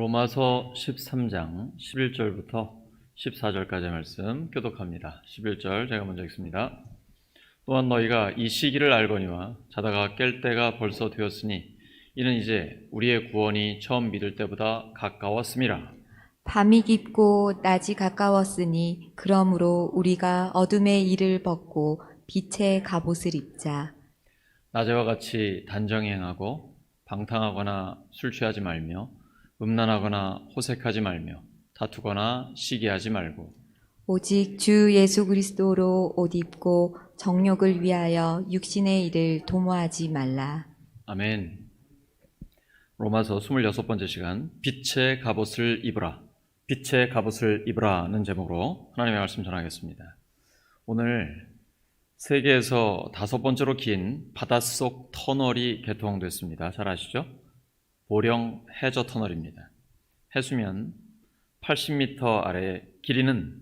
로마서 13장 11절부터 14절까지의 말씀 교독합니다. 11절 제가 먼저 읽습니다. 또한 너희가 이 시기를 알거니와 자다가 깰 때가 벌써 되었으니 이는 이제 우리의 구원이 처음 믿을 때보다 가까웠음이라. 밤이 깊고 낮이 가까웠으니 그러므로 우리가 어둠의 일을 벗고 빛의 갑옷을 입자. 낮에와 같이 단정히 행하고 방탕하거나 술 취하지 말며 음란하거나 호색하지 말며 다투거나 시기하지 말고 오직 주 예수 그리스도로 옷 입고 정욕을 위하여 육신의 일을 도모하지 말라. 아멘. 로마서 26번째 시간, 빛의 갑옷을 입으라, 빛의 갑옷을 입으라는 제목으로 하나님의 말씀 전하겠습니다. 오늘 세계에서 5번째로 긴 바닷속 터널이 개통됐습니다. 잘 아시죠? 보령 해저 터널입니다. 해수면 80m 아래, 길이는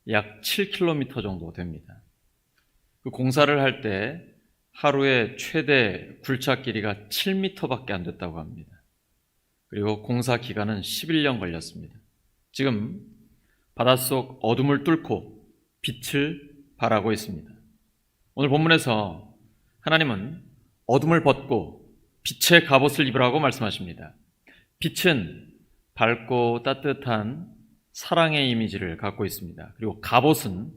약 7km 정도 됩니다. 그 공사를 할 때 하루에 최대 굴착 길이가 7m밖에 안 됐다고 합니다. 그리고 공사 기간은 11년 걸렸습니다. 지금 바닷속 어둠을 뚫고 빛을 발하고 있습니다. 오늘 본문에서 하나님은 어둠을 벗고 빛의 갑옷을 입으라고 말씀하십니다. 빛은 밝고 따뜻한 사랑의 이미지를 갖고 있습니다. 그리고 갑옷은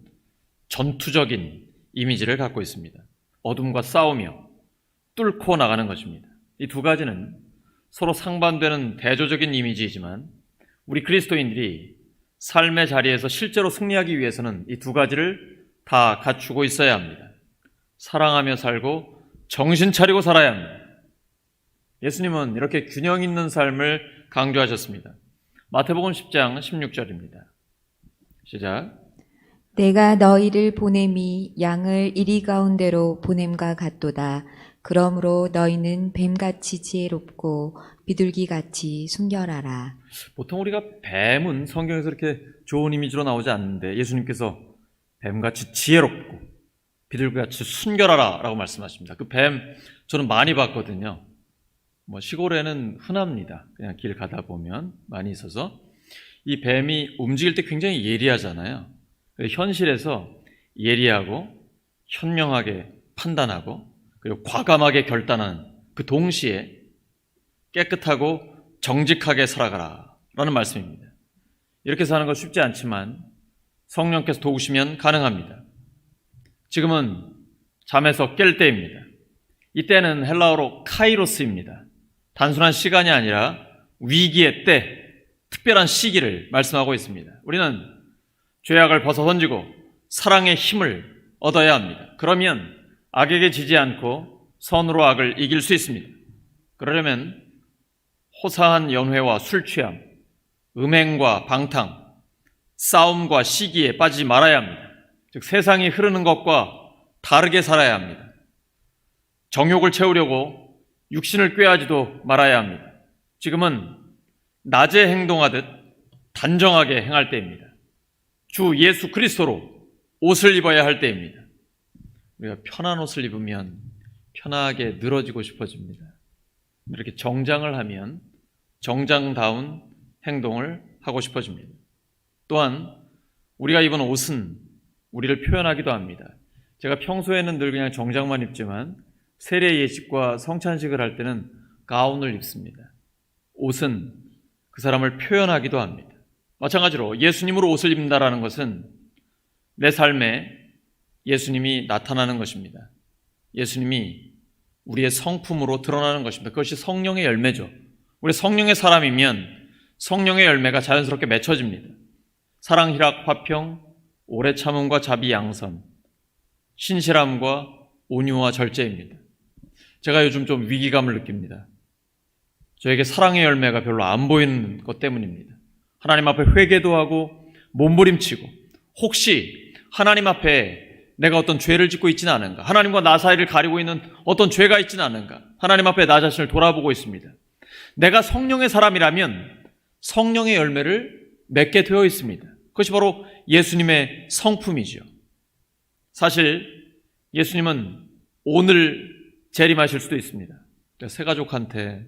전투적인 이미지를 갖고 있습니다. 어둠과 싸우며 뚫고 나가는 것입니다. 이 두 가지는 서로 상반되는 대조적인 이미지이지만 우리 그리스도인들이 삶의 자리에서 실제로 승리하기 위해서는 이 두 가지를 다 갖추고 있어야 합니다. 사랑하며 살고 정신 차리고 살아야 합니다. 예수님은 이렇게 균형 있는 삶을 강조하셨습니다. 마태복음 10장 16절입니다. 시작. 내가 너희를 보냄이 양을 이리 가운데로 보냄과 같도다. 그러므로 너희는 뱀같이 지혜롭고 비둘기같이 순결하라. 보통 우리가 뱀은 성경에서 이렇게 좋은 이미지로 나오지 않는데 예수님께서 뱀같이 지혜롭고 비둘기같이 순결하라 라고 말씀하십니다. 그 뱀 저는 많이 봤거든요. 시골에는 흔합니다. 그냥 길 가다 보면 많이 있어서. 이 뱀이 움직일 때 굉장히 예리하잖아요. 현실에서 예리하고 현명하게 판단하고 그리고 과감하게 결단하는 그 동시에 깨끗하고 정직하게 살아가라 라는 말씀입니다. 이렇게 사는 건 쉽지 않지만 성령께서 도우시면 가능합니다. 지금은 잠에서 깰 때입니다. 이때는 헬라어로 카이로스입니다. 단순한 시간이 아니라 위기의 때, 특별한 시기를 말씀하고 있습니다. 우리는 죄악을 벗어던지고 사랑의 힘을 얻어야 합니다. 그러면 악에게 지지 않고 선으로 악을 이길 수 있습니다. 그러려면 호사한 연회와 술 취함, 음행과 방탕, 싸움과 시기에 빠지지 말아야 합니다. 즉 세상이 흐르는 것과 다르게 살아야 합니다. 정욕을 채우려고 육신을 꾀하지도 말아야 합니다. 지금은 낮에 행동하듯 단정하게 행할 때입니다. 주 예수 그리스도로 옷을 입어야 할 때입니다. 우리가 편한 옷을 입으면 편하게 늘어지고 싶어집니다. 이렇게 정장을 하면 정장다운 행동을 하고 싶어집니다. 또한 우리가 입은 옷은 우리를 표현하기도 합니다. 제가 평소에는 늘 그냥 정장만 입지만 세례 예식과 성찬식을 할 때는 가운을 입습니다. 옷은 그 사람을 표현하기도 합니다. 마찬가지로 예수님으로 옷을 입는다라는 것은 내 삶에 예수님이 나타나는 것입니다. 예수님이 우리의 성품으로 드러나는 것입니다. 그것이 성령의 열매죠. 우리 성령의 사람이면 성령의 열매가 자연스럽게 맺혀집니다. 사랑, 희락, 화평, 오래 참음과 자비, 양선, 신실함과 온유와 절제입니다. 제가 요즘 좀 위기감을 느낍니다. 저에게 사랑의 열매가 별로 안 보이는 것 때문입니다. 하나님 앞에 회개도 하고 몸부림치고 혹시 하나님 앞에 내가 어떤 죄를 짓고 있지는 않은가, 하나님과 나 사이를 가리고 있는 어떤 죄가 있지는 않은가, 하나님 앞에 나 자신을 돌아보고 있습니다. 내가 성령의 사람이라면 성령의 열매를 맺게 되어 있습니다. 그것이 바로 예수님의 성품이죠. 사실 예수님은 오늘 재림하실 수도 있습니다. 새 가족한테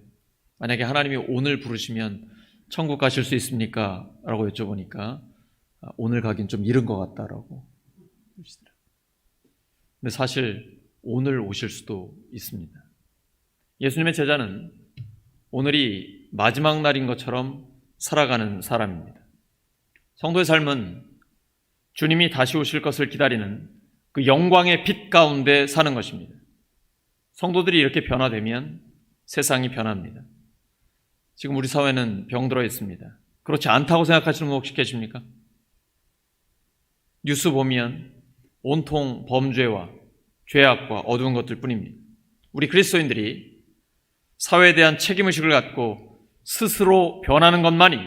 만약에 하나님이 오늘 부르시면 천국 가실 수 있습니까? 라고 여쭤보니까 오늘 가긴 좀 이른 것 같다라고 그러시더라고요. 근데 사실 오늘 오실 수도 있습니다. 예수님의 제자는 오늘이 마지막 날인 것처럼 살아가는 사람입니다. 성도의 삶은 주님이 다시 오실 것을 기다리는 그 영광의 빛 가운데 사는 것입니다. 성도들이 이렇게 변화되면 세상이 변합니다. 지금 우리 사회는 병들어 있습니다. 그렇지 않다고 생각하시는 분 혹시 계십니까? 뉴스 보면 온통 범죄와 죄악과 어두운 것들 뿐입니다. 우리 그리스도인들이 사회에 대한 책임의식을 갖고 스스로 변하는 것만이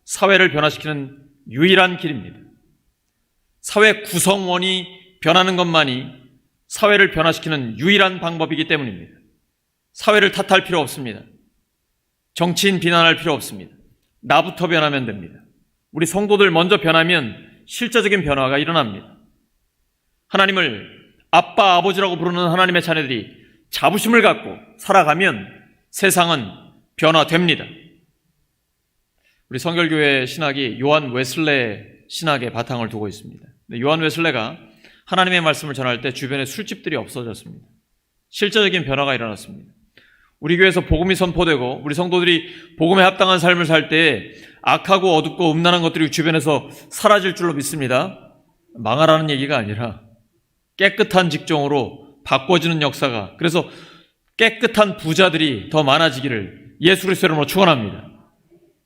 사회를 변화시키는 유일한 길입니다. 사회 구성원이 변하는 것만이 사회를 변화시키는 유일한 방법이기 때문입니다. 사회를 탓할 필요 없습니다. 정치인 비난할 필요 없습니다. 나부터 변하면 됩니다. 우리 성도들 먼저 변하면 실제적인 변화가 일어납니다. 하나님을 아빠, 아버지라고 부르는 하나님의 자녀들이 자부심을 갖고 살아가면 세상은 변화됩니다. 우리 성결교회 신학이 요한 웨슬레 신학의 바탕을 두고 있습니다. 요한 웨슬레가 하나님의 말씀을 전할 때 주변에 술집들이 없어졌습니다. 실제적인 변화가 일어났습니다. 우리 교회에서 복음이 선포되고 우리 성도들이 복음에 합당한 삶을 살 때 악하고 어둡고 음란한 것들이 주변에서 사라질 줄로 믿습니다. 망하라는 얘기가 아니라 깨끗한 직종으로 바꿔지는 역사가, 그래서 깨끗한 부자들이 더 많아지기를 예수 그리스도 이름으로 축원합니다.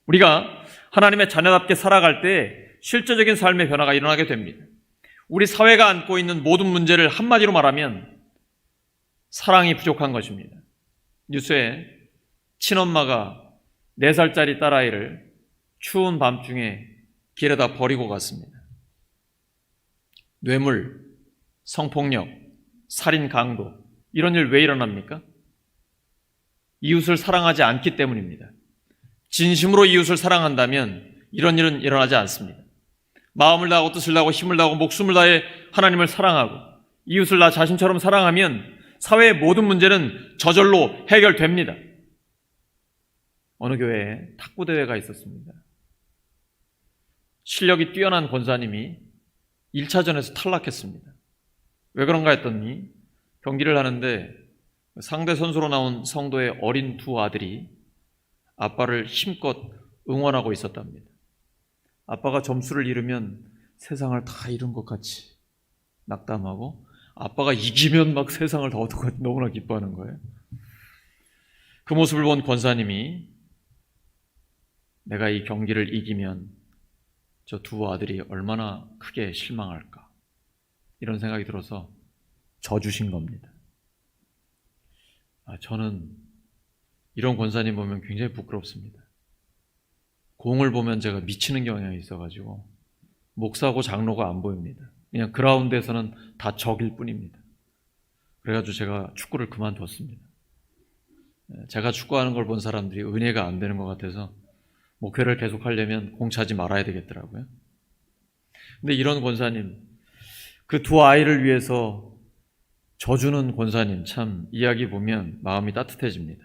우리가 하나님의 자녀답게 살아갈 때 실제적인 삶의 변화가 일어나게 됩니다. 우리 사회가 안고 있는 모든 문제를 한마디로 말하면 사랑이 부족한 것입니다. 뉴스에 친엄마가 4살짜리 딸아이를 추운 밤중에 길에다 버리고 갔습니다. 뇌물, 성폭력, 살인, 강도, 이런 일 왜 일어납니까? 이웃을 사랑하지 않기 때문입니다. 진심으로 이웃을 사랑한다면 이런 일은 일어나지 않습니다. 마음을 다하고 뜻을 다하고 힘을 다하고 목숨을 다해 하나님을 사랑하고 이웃을 나 자신처럼 사랑하면 사회의 모든 문제는 저절로 해결됩니다. 어느 교회에 탁구대회가 있었습니다. 실력이 뛰어난 권사님이 1차전에서 탈락했습니다. 왜 그런가 했더니 경기를 하는데 상대 선수로 나온 성도의 어린 2 아들이 아빠를 힘껏 응원하고 있었답니다. 아빠가 점수를 잃으면 세상을 다 잃은 것 같이 낙담하고 아빠가 이기면 막 세상을 다 얻은 것 같이 너무나 기뻐하는 거예요. 그 모습을 본 권사님이 내가 이 경기를 이기면 저 2 아들이 얼마나 크게 실망할까, 이런 생각이 들어서 져주신 겁니다. 저는 이런 권사님 보면 굉장히 부끄럽습니다. 공을 보면 제가 미치는 경향이 있어가지고 목사고 장로가 안 보입니다. 그냥 그라운드에서는 다 적일 뿐입니다. 그래가지고 제가 축구를 그만뒀습니다. 제가 축구하는 걸 본 사람들이 은혜가 안 되는 것 같아서 목회를 계속하려면 공 차지 말아야 되겠더라고요. 근데 이런 권사님, 그 2 아이를 위해서 져주는 권사님, 참 이야기 보면 마음이 따뜻해집니다.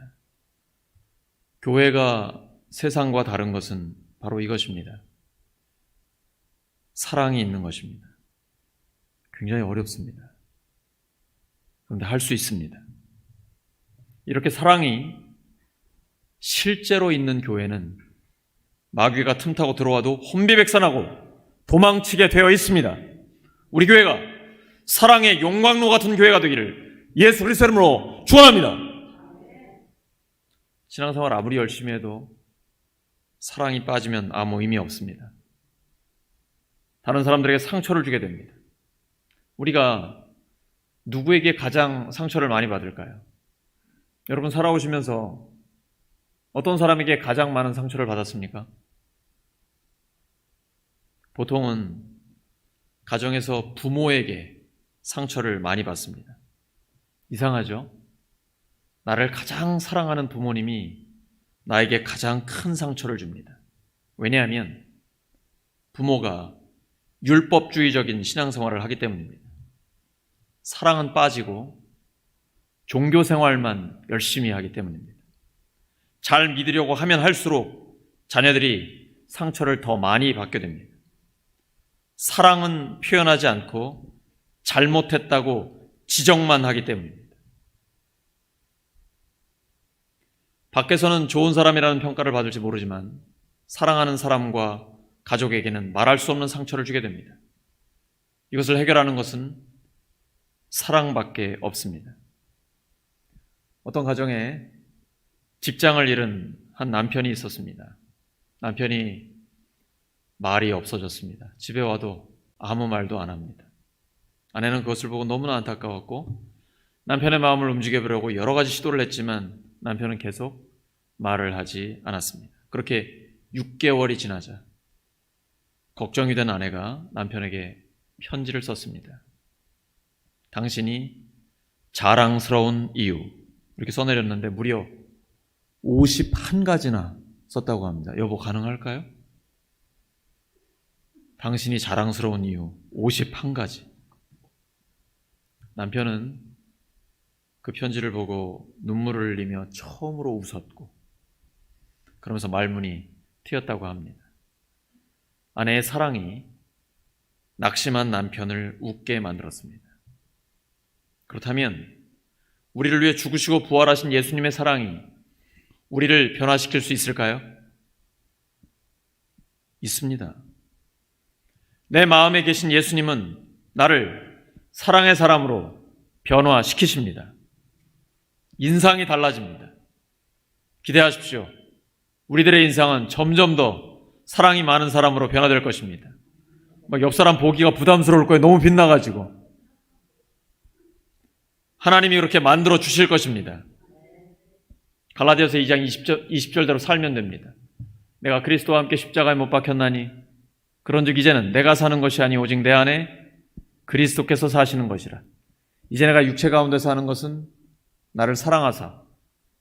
교회가 세상과 다른 것은 바로 이것입니다. 사랑이 있는 것입니다. 굉장히 어렵습니다. 그런데 할 수 있습니다. 이렇게 사랑이 실제로 있는 교회는 마귀가 틈타고 들어와도 혼비백산하고 도망치게 되어 있습니다. 우리 교회가 사랑의 용광로 같은 교회가 되기를 예수 그리스도 이름으로 축원합니다. 신앙생활 아무리 열심히 해도 사랑이 빠지면 아무 의미 없습니다. 다른 사람들에게 상처를 주게 됩니다. 우리가 누구에게 가장 상처를 많이 받을까요? 여러분 살아오시면서 어떤 사람에게 가장 많은 상처를 받았습니까? 보통은 가정에서 부모에게 상처를 많이 받습니다. 이상하죠? 나를 가장 사랑하는 부모님이 나에게 가장 큰 상처를 줍니다. 왜냐하면 부모가 율법주의적인 신앙생활을 하기 때문입니다. 사랑은 빠지고 종교생활만 열심히 하기 때문입니다. 잘 믿으려고 하면 할수록 자녀들이 상처를 더 많이 받게 됩니다. 사랑은 표현하지 않고 잘못했다고 지적만 하기 때문입니다. 밖에서는 좋은 사람이라는 평가를 받을지 모르지만 사랑하는 사람과 가족에게는 말할 수 없는 상처를 주게 됩니다. 이것을 해결하는 것은 사랑밖에 없습니다. 어떤 가정에 직장을 잃은 한 남편이 있었습니다. 남편이 말이 없어졌습니다. 집에 와도 아무 말도 안 합니다. 아내는 그것을 보고 너무나 안타까웠고 남편의 마음을 움직여보려고 여러 가지 시도를 했지만 남편은 계속 말을 하지 않았습니다. 그렇게 6개월이 지나자 걱정이 된 아내가 남편에게 편지를 썼습니다. 당신이 자랑스러운 이유 이렇게 써내렸는데 무려 51가지나 썼다고 합니다. 여보 가능할까요? 당신이 자랑스러운 이유 51가지. 남편은 그 편지를 보고 눈물을 흘리며 처음으로 웃었고 그러면서 말문이 트였다고 합니다. 아내의 사랑이 낙심한 남편을 웃게 만들었습니다. 그렇다면 우리를 위해 죽으시고 부활하신 예수님의 사랑이 우리를 변화시킬 수 있을까요? 있습니다. 내 마음에 계신 예수님은 나를 사랑의 사람으로 변화시키십니다. 인상이 달라집니다. 기대하십시오. 우리들의 인상은 점점 더 사랑이 많은 사람으로 변화될 것입니다. 막 옆 사람 보기가 부담스러울 거예요. 너무 빛나가지고. 하나님이 그렇게 만들어 주실 것입니다. 갈라디아서 2장 20절대로 살면 됩니다. 내가 그리스도와 함께 십자가에 못 박혔나니 그런즉 이제는 내가 사는 것이 아니 오직 내 안에 그리스도께서 사시는 것이라. 이제 내가 육체 가운데 사는 것은 나를 사랑하사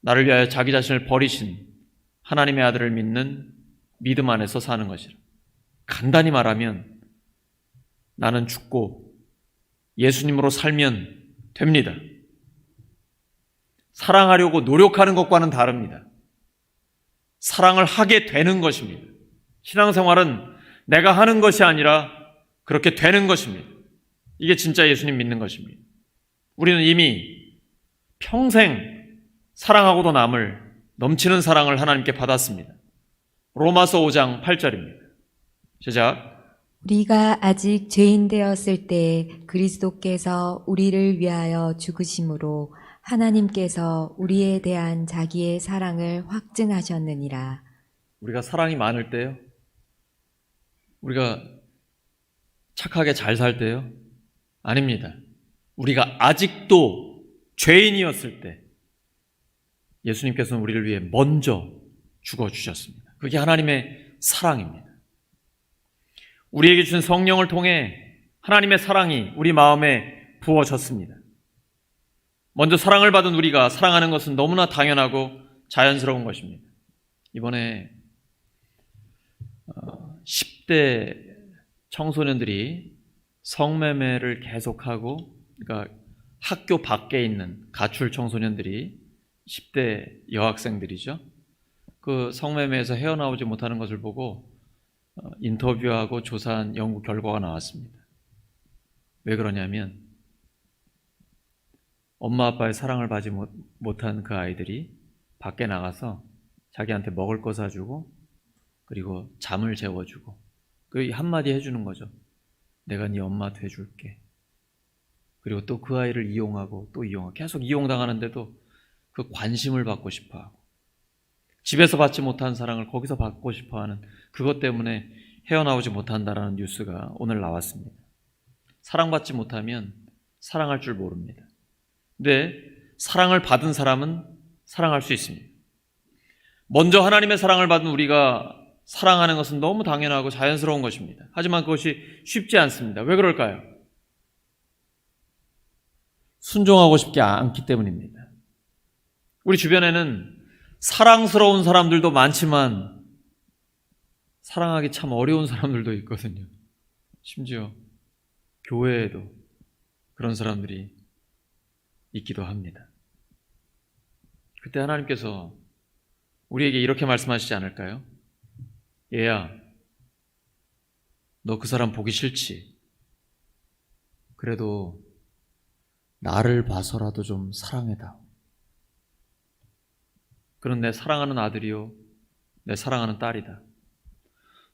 나를 위하여 자기 자신을 버리신 하나님의 아들을 믿는 믿음 안에서 사는 것이라. 간단히 말하면 나는 죽고 예수님으로 살면 됩니다. 사랑하려고 노력하는 것과는 다릅니다. 사랑을 하게 되는 것입니다. 신앙생활은 내가 하는 것이 아니라 그렇게 되는 것입니다. 이게 진짜 예수님 믿는 것입니다. 우리는 이미 평생 사랑하고도 남을 넘치는 사랑을 하나님께 받았습니다. 로마서 5장 8절입니다. 시작. 우리가 아직 죄인 되었을 때 그리스도께서 우리를 위하여 죽으심으로 하나님께서 우리에 대한 자기의 사랑을 확증하셨느니라. 우리가 사랑이 많을 때요? 우리가 착하게 잘 살 때요? 아닙니다. 우리가 아직도 죄인이었을 때 예수님께서는 우리를 위해 먼저 죽어주셨습니다. 그게 하나님의 사랑입니다. 우리에게 주신 성령을 통해 하나님의 사랑이 우리 마음에 부어졌습니다. 먼저 사랑을 받은 우리가 사랑하는 것은 너무나 당연하고 자연스러운 것입니다. 이번에 10대 청소년들이 성매매를 계속하고, 그러니까 학교 밖에 있는 가출 청소년들이 10대 여학생들이죠. 그 성매매에서 헤어나오지 못하는 것을 보고 인터뷰하고 조사한 연구 결과가 나왔습니다. 왜 그러냐면 엄마 아빠의 사랑을 받지 못한 그 아이들이 밖에 나가서 자기한테 먹을 거 사주고 그리고 잠을 재워주고 그 한마디 해주는 거죠. 내가 네 엄마 돼줄게. 그리고 또 그 아이를 이용하고 또 이용하고 계속 이용당하는데도 그 관심을 받고 싶어하고 집에서 받지 못한 사랑을 거기서 받고 싶어하는 그것 때문에 헤어나오지 못한다라는 뉴스가 오늘 나왔습니다. 사랑받지 못하면 사랑할 줄 모릅니다. 근데 사랑을 받은 사람은 사랑할 수 있습니다. 먼저 하나님의 사랑을 받은 우리가 사랑하는 것은 너무 당연하고 자연스러운 것입니다. 하지만 그것이 쉽지 않습니다. 왜 그럴까요? 순종하고 싶지 않기 때문입니다. 우리 주변에는 사랑스러운 사람들도 많지만 사랑하기 참 어려운 사람들도 있거든요. 심지어 교회에도 그런 사람들이 있기도 합니다. 그때 하나님께서 우리에게 이렇게 말씀하시지 않을까요? 얘야, 너 그 사람 보기 싫지? 그래도 나를 봐서라도 좀 사랑해다. 그런 내 사랑하는 아들이요, 내 사랑하는 딸이다.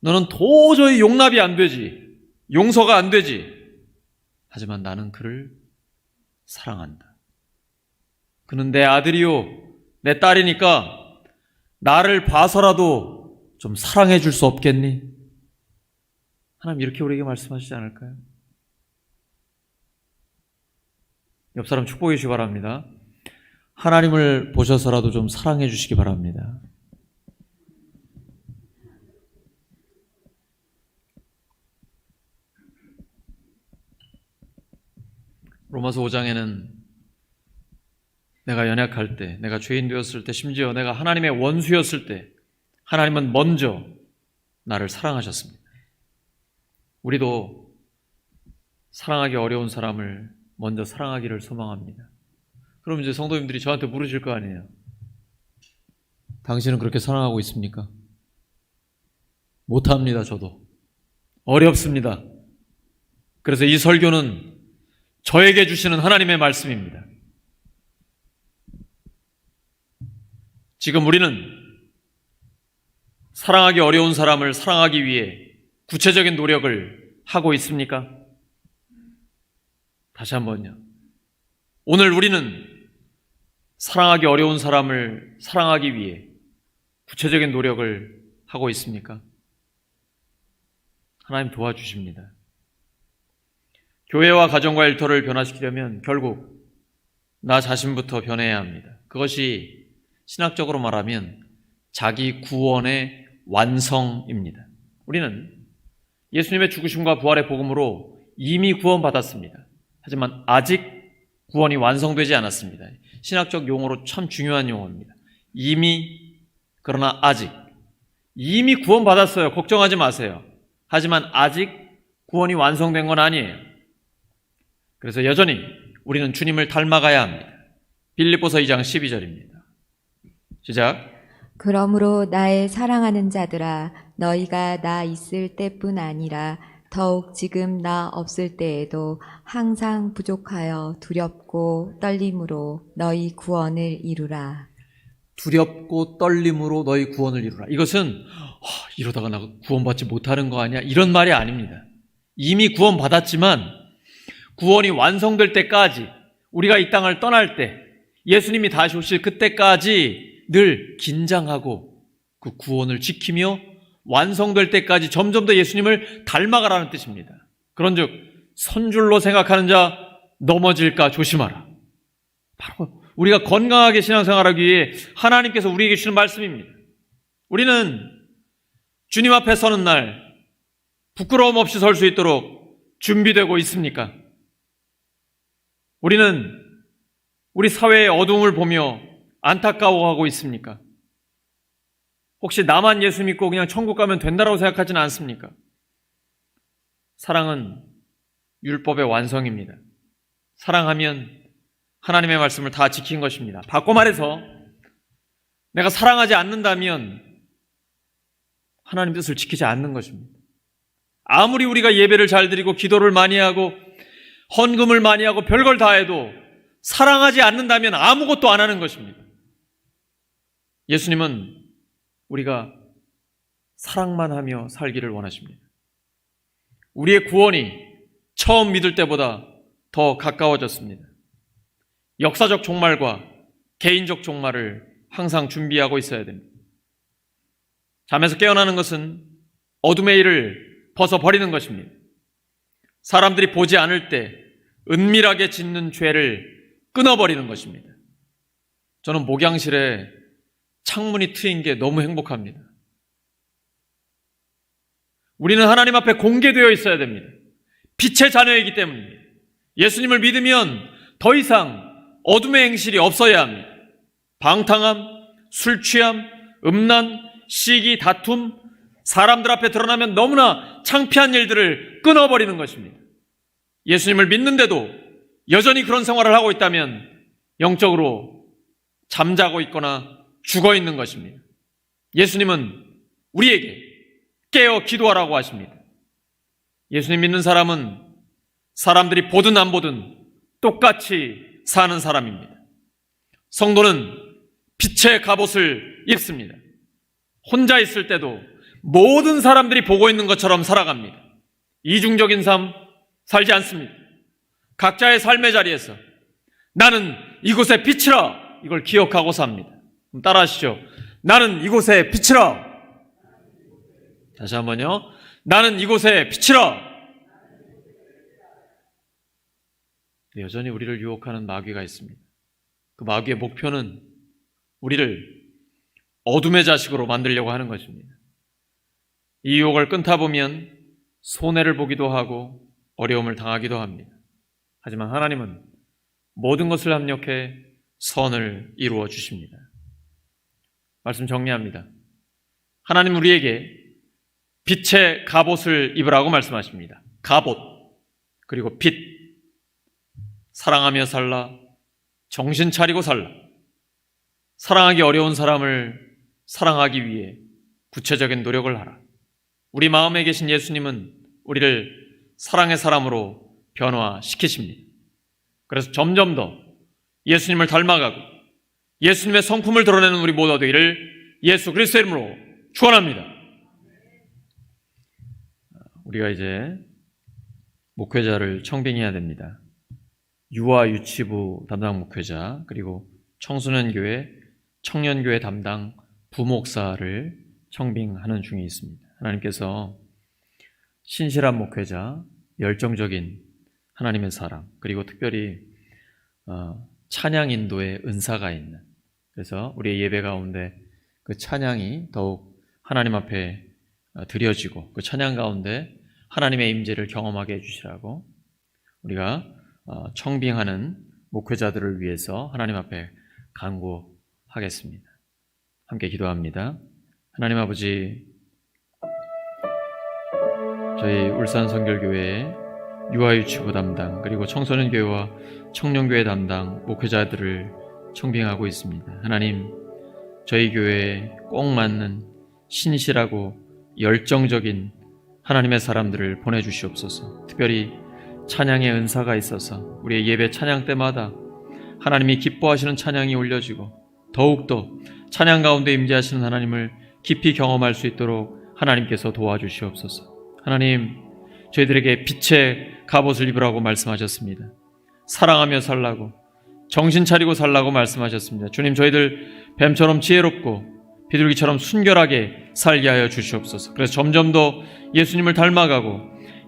너는 도저히 용납이 안 되지. 용서가 안 되지. 하지만 나는 그를 사랑한다. 그는 내 아들이요, 내 딸이니까 나를 봐서라도 좀 사랑해 줄 수 없겠니? 하나님 이렇게 우리에게 말씀하시지 않을까요? 옆 사람 축복해 주시기 바랍니다. 하나님을 보셔서라도 좀 사랑해 주시기 바랍니다. 로마서 5장에는 내가 연약할 때, 내가 죄인 되었을 때, 심지어 내가 하나님의 원수였을 때 하나님은 먼저 나를 사랑하셨습니다. 우리도 사랑하기 어려운 사람을 먼저 사랑하기를 소망합니다. 그럼 이제 성도님들이 저한테 물으실 거 아니에요. 당신은 그렇게 사랑하고 있습니까? 못합니다, 저도. 어렵습니다. 그래서 이 설교는 저에게 주시는 하나님의 말씀입니다. 지금 우리는 사랑하기 어려운 사람을 사랑하기 위해 구체적인 노력을 하고 있습니까? 다시 한번요. 오늘 우리는 사랑하기 어려운 사람을 사랑하기 위해 구체적인 노력을 하고 있습니까? 하나님 도와주십니다. 교회와 가정과 일터를 변화시키려면 결국 나 자신부터 변해야 합니다. 그것이 신학적으로 말하면 자기 구원의 완성입니다. 우리는 예수님의 죽으심과 부활의 복음으로 이미 구원받았습니다. 하지만 아직 구원이 완성되지 않았습니다. 신학적 용어로 참 중요한 용어입니다. 이미, 그러나 아직. 이미 구원받았어요. 걱정하지 마세요. 하지만 아직 구원이 완성된 건 아니에요. 그래서 여전히 우리는 주님을 닮아가야 합니다. 빌립보서 2장 12절입니다. 시작. 그러므로 나의 사랑하는 자들아, 너희가 나 있을 때뿐 아니라 더욱 지금 나 없을 때에도 항상 부족하여 두렵고 떨림으로 너희 구원을 이루라. 두렵고 떨림으로 너희 구원을 이루라. 이것은 이러다가 나 구원받지 못하는 거 아니야? 이런 말이 아닙니다. 이미 구원받았지만 구원이 완성될 때까지, 우리가 이 땅을 떠날 때, 예수님이 다시 오실 그때까지 늘 긴장하고 그 구원을 지키며 완성될 때까지 점점 더 예수님을 닮아가라는 뜻입니다. 그런즉 선줄로 생각하는 자 넘어질까 조심하라. 바로 우리가 건강하게 신앙생활하기 위해 하나님께서 우리에게 주시는 말씀입니다. 우리는 주님 앞에 서는 날 부끄러움 없이 설 수 있도록 준비되고 있습니까? 우리는 우리 사회의 어두움을 보며 안타까워하고 있습니까? 혹시 나만 예수 믿고 그냥 천국 가면 된다고 생각하지는 않습니까? 사랑은 율법의 완성입니다. 사랑하면 하나님의 말씀을 다 지킨 것입니다. 바꿔 말해서 내가 사랑하지 않는다면 하나님 뜻을 지키지 않는 것입니다. 아무리 우리가 예배를 잘 드리고 기도를 많이 하고 헌금을 많이 하고 별걸 다 해도 사랑하지 않는다면 아무것도 안 하는 것입니다. 예수님은 우리가 사랑만 하며 살기를 원하십니다. 우리의 구원이 처음 믿을 때보다 더 가까워졌습니다. 역사적 종말과 개인적 종말을 항상 준비하고 있어야 됩니다. 잠에서 깨어나는 것은 어둠의 일을 벗어버리는 것입니다. 사람들이 보지 않을 때 은밀하게 짓는 죄를 끊어버리는 것입니다. 저는 목양실에 창문이 트인 게 너무 행복합니다. 우리는 하나님 앞에 공개되어 있어야 됩니다. 빛의 자녀이기 때문입니다. 예수님을 믿으면 더 이상 어둠의 행실이 없어야 합니다. 방탕함, 술 취함, 음란, 시기, 다툼, 사람들 앞에 드러나면 너무나 창피한 일들을 끊어버리는 것입니다. 예수님을 믿는데도 여전히 그런 생활을 하고 있다면 영적으로 잠자고 있거나 죽어 있는 것입니다. 예수님은 우리에게 깨어 기도하라고 하십니다. 예수님 믿는 사람은 사람들이 보든 안 보든 똑같이 사는 사람입니다. 성도는 빛의 갑옷을 입습니다. 혼자 있을 때도 모든 사람들이 보고 있는 것처럼 살아갑니다. 이중적인 삶 살지 않습니다. 각자의 삶의 자리에서 나는 이곳의 빛이라, 이걸 기억하고 삽니다. 그럼 따라하시죠. 나는 이곳의 빛이라. 다시 한번요. 나는 이곳의 빛이라. 여전히 우리를 유혹하는 마귀가 있습니다. 그 마귀의 목표는 우리를 어둠의 자식으로 만들려고 하는 것입니다. 이 유혹을 끊다 보면 손해를 보기도 하고 어려움을 당하기도 합니다. 하지만 하나님은 모든 것을 합력해 선을 이루어 주십니다. 말씀 정리합니다. 하나님 우리에게 빛의 갑옷을 입으라고 말씀하십니다. 갑옷, 그리고 빛, 사랑하며 살라, 정신 차리고 살라. 사랑하기 어려운 사람을 사랑하기 위해 구체적인 노력을 하라. 우리 마음에 계신 예수님은 우리를 사랑의 사람으로 변화시키십니다. 그래서 점점 더 예수님을 닮아가고 예수님의 성품을 드러내는 우리 모두 되기를 예수 그리스도의 이름으로 축원합니다. 우리가 이제 목회자를 청빙해야 됩니다. 유아 유치부 담당 목회자, 그리고 청소년교회, 청년교회 담당 부목사를 청빙하는 중에 있습니다. 하나님께서 신실한 목회자, 열정적인 하나님의 사랑, 그리고 특별히 찬양 인도의 은사가 있는, 그래서 우리의 예배 가운데 그 찬양이 더욱 하나님 앞에 드려지고 그 찬양 가운데 하나님의 임재를 경험하게 해주시라고 우리가 청빙하는 목회자들을 위해서 하나님 앞에 간구하겠습니다. 함께 기도합니다. 하나님 아버지, 저희 울산 선결교회의 유아유치부 담당, 그리고 청소년교회와 청년교회 담당 목회자들을 청빙하고 있습니다. 하나님, 저희 교회에 꼭 맞는 신실하고 열정적인 하나님의 사람들을 보내주시옵소서. 특별히 찬양의 은사가 있어서 우리의 예배 찬양 때마다 하나님이 기뻐하시는 찬양이 올려지고 더욱더 찬양 가운데 임재하시는 하나님을 깊이 경험할 수 있도록 하나님께서 도와주시옵소서. 하나님, 저희들에게 빛의 갑옷을 입으라고 말씀하셨습니다. 사랑하며 살라고, 정신 차리고 살라고 말씀하셨습니다. 주님, 저희들 뱀처럼 지혜롭고 비둘기처럼 순결하게 살게 하여 주시옵소서. 그래서 점점 더 예수님을 닮아가고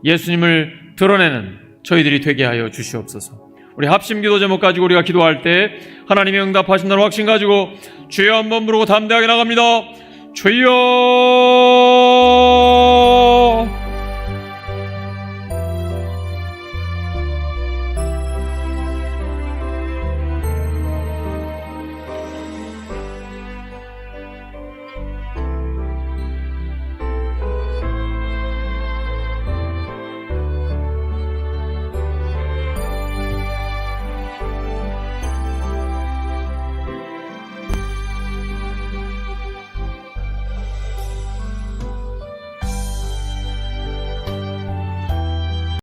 예수님을 드러내는 저희들이 되게 하여 주시옵소서. 우리 합심기도 제목 가지고 우리가 기도할 때 하나님의 응답하신다는 확신 가지고 주여 한번 부르고 담대하게 나갑니다. 주여!